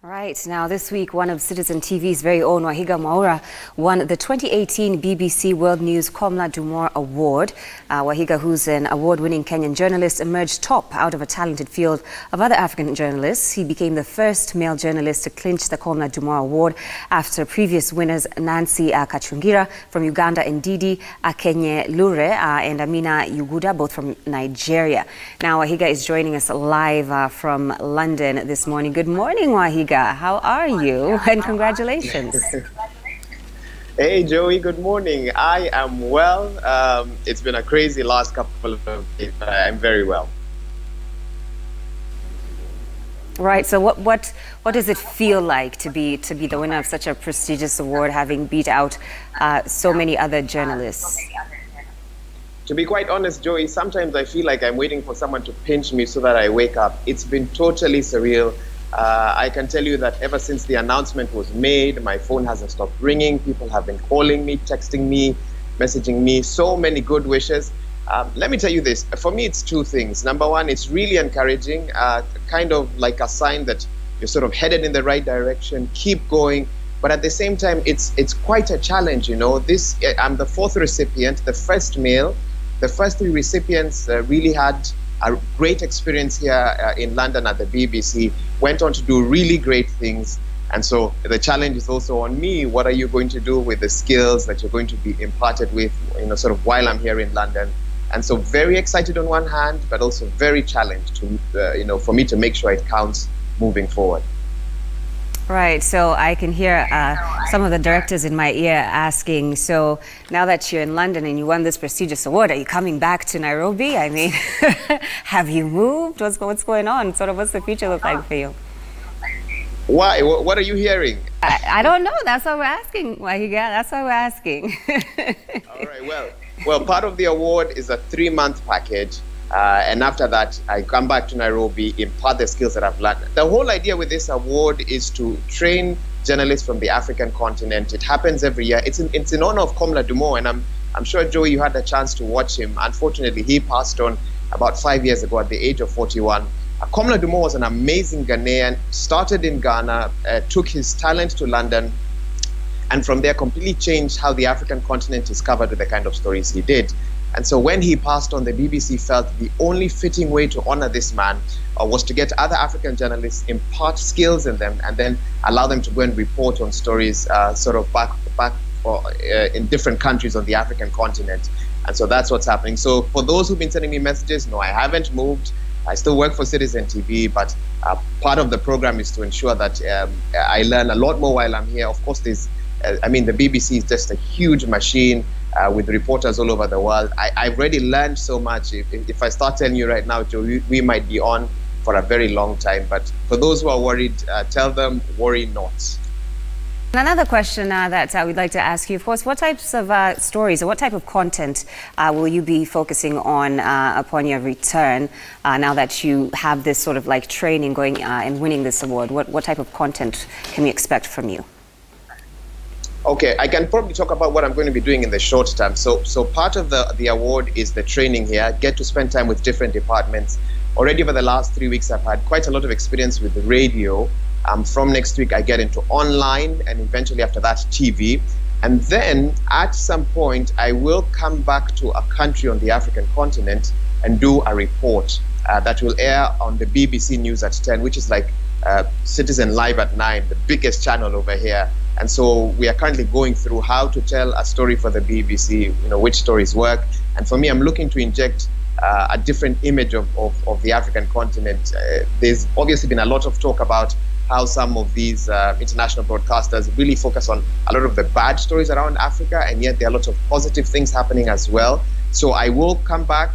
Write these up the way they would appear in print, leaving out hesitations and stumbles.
Right, now this week one of Citizen TV's very own Waihiga Mwaura won the 2018 BBC World News Komla Dumor Award. Waihiga, who's an award-winning Kenyan journalist, emerged top out of a talented field of other African journalists. He became the first male journalist to clinch the Komla Dumor Award after previous winners Nancy Kachungira from Uganda and Didi Akenye Lure and Amina Yuguda, both from Nigeria. Now Waihiga is joining us live from London this morning. Good morning, Waihiga. How are you? And congratulations. Hey, Joey. Good morning. I am well. It's been a crazy last couple of days, but I'm very well. Right. So what does it feel like to be the winner of such a prestigious award, having beat out so many other journalists? To be quite honest, Joey, sometimes I feel like I'm waiting for someone to pinch me so that I wake up. It's been totally surreal. I can tell you that ever since the announcement was made, my phone hasn't stopped ringing. People have been calling me, texting me, messaging me, so many good wishes. Let me tell you this, for me it's two things. Number one, it's really encouraging, kind of like a sign that you're sort of headed in the right direction, keep going. But at the same time, it's quite a challenge, you know. I'm the fourth recipient, the first male. The first three recipients really had a great experience here in London at the BBC, went on to do really great things. And so the challenge is also on me. What are you going to do with the skills that you're going to be imparted with, you know, sort of while I'm here in London? And so very excited on one hand, but also very challenged to, you know, for me to make sure it counts moving forward. Right, so I can hear some of the directors in my ear asking, so now that you're in London and you won this prestigious award, are you coming back to Nairobi? I mean, have you moved? What's going on? Sort of what's the future look like for you? Why? What are you hearing? I don't know. That's why we're asking, Waihiga. That's why we're asking. All right, well, part of the award is a 3-month package. And after that, I come back to Nairobi, impart the skills that I've learned. The whole idea with this award is to train journalists from the African continent. It happens every year. It's in honor of Komla Dumor, and I'm sure, Joey, you had a chance to watch him. Unfortunately, he passed on about 5 years ago at the age of 41. Komla Dumor was an amazing Ghanaian, started in Ghana, took his talent to London, and from there completely changed how the African continent is covered with the kind of stories he did. And so when he passed on, the BBC felt the only fitting way to honor this man was to get other African journalists, impart skills in them, and then allow them to go and report on stories sort of back in different countries on the African continent. And so that's what's happening. So for those who've been sending me messages, no, I haven't moved. I still work for Citizen TV, but part of the program is to ensure that I learn a lot more while I'm here. Of course, I mean, the BBC is just a huge machine with reporters all over the world. I've already learned so much. If I start telling you right now, Joe, we might be on for a very long time. But for those who are worried, tell them, worry not. Another question that we'd like to ask you, of course, what types of stories or what type of content will you be focusing on upon your return now that you have this sort of like training going and winning this award? What type of content can we expect from you? Okay, I can probably talk about what I'm going to be doing in the short term. So part of the award is the training here. Get to spend time with different departments. Already over the last 3 weeks, I've had quite a lot of experience with the radio. From next week, I get into online, and eventually after that, TV. And then at some point, I will come back to a country on the African continent and do a report that will air on the BBC News at 10, which is like Citizen Live at 9, the biggest channel over here. And so we are currently going through how to tell a story for the BBC, you know, which stories work. And for me, I'm looking to inject a different image of the African continent. There's obviously been a lot of talk about how some of these international broadcasters really focus on a lot of the bad stories around Africa, and yet there are lots of positive things happening as well. So I will come back,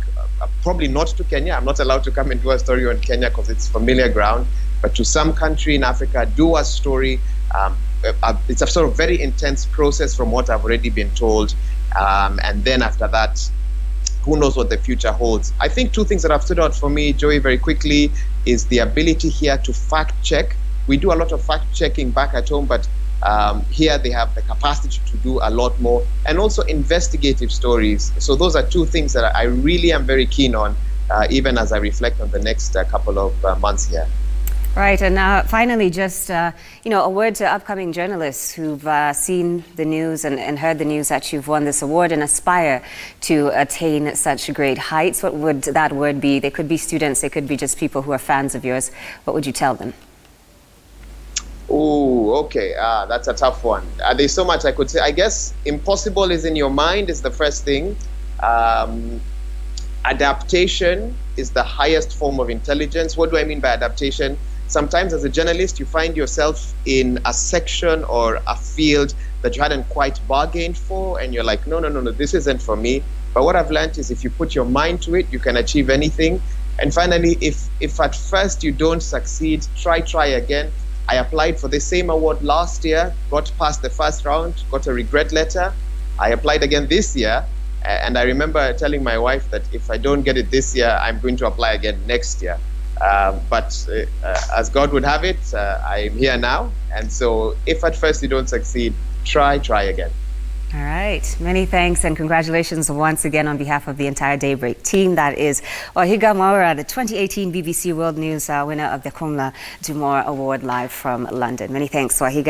probably not to Kenya. I'm not allowed to come and do a story on Kenya because it's familiar ground, but to some country in Africa, do a story. It's a sort of very intense process from what I've already been told. And then after that, who knows what the future holds. I think two things that have stood out for me, Joey, very quickly, is the ability here to fact check. We do a lot of fact checking back at home, but here they have the capacity to do a lot more, and also investigative stories. So those are two things that I really am very keen on, even as I reflect on the next couple of months here. Right, and now finally, just a word to upcoming journalists who've seen the news and heard the news that you've won this award and aspire to attain such great heights. What would that word be? They could be students, they could be just people who are fans of yours. What would you tell them? Oh, okay. That's a tough one. There's so much I could say. I guess impossible is in your mind is the first thing. Adaptation is the highest form of intelligence. What do I mean by adaptation? Sometimes as a journalist, you find yourself in a section or a field that you hadn't quite bargained for, and you're like, no, this isn't for me. But what I've learned is if you put your mind to it, you can achieve anything. And finally, if at first you don't succeed, try again. I applied for the same award last year, got past the first round, got a regret letter. I applied again this year, and I remember telling my wife that if I don't get it this year, I'm going to apply again next year. But as God would have it, I'm here now. And so if at first you don't succeed, try again. All right. Many thanks and congratulations once again on behalf of the entire Daybreak team. That is Waihiga Mwaura, the 2018 BBC World News winner of the Komla Dumor Award, live from London. Many thanks, Waihiga.